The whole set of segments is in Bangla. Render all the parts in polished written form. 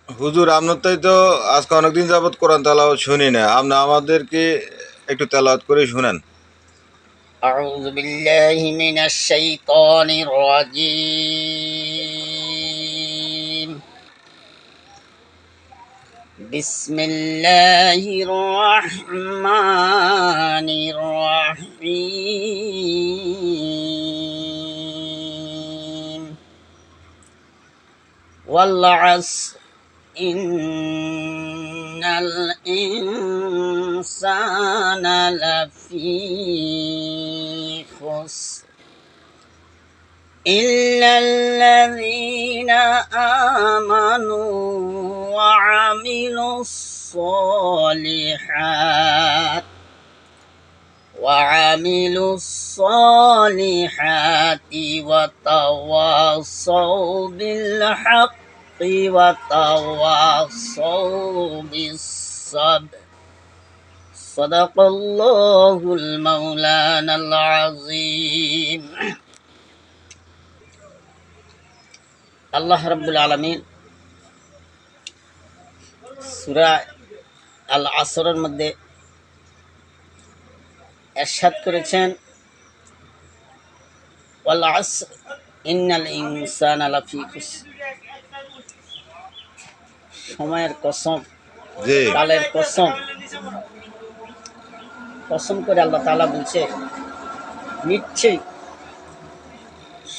হুজুর আপনার তাই তো আজকে অনেকদিন যাবত কোরআন তেলাওয়াত শুনি না, আপনি আমাদেরকে একটু তেলাওয়াত করে শুনান। أعوذ بالله من الشيطان الرجيم. بسم الله الرحمن الرحيم. والعصر إن الإنسان لفي خسر إلا الذين آمنوا وعملوا الصالحات وتواصوا بالحق وتواصوا بالصبر. صدق الله المولانا العظيم. আল্লাহ রাব্বুল আলামিন সূরা আল আসরের মধ্যে ইরশাদ করেছেন, ওয়াল আসর ইন্নাল ইনসানা লাফি খুসর। সময়ের কসম, জি। কালের কসম, কসম করে আল্লাহ তাআলা বলছে, নিশ্চয়ই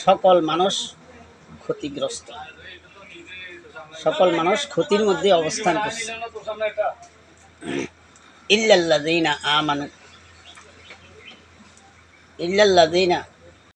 সকল মানুষ ক্ষতিগ্রস্ত, সকল মানুষ ক্ষতির মধ্যে অবস্থান করছে। ইল্লাল্লাযীনা আমানু, ইল্লাল্লাযীনা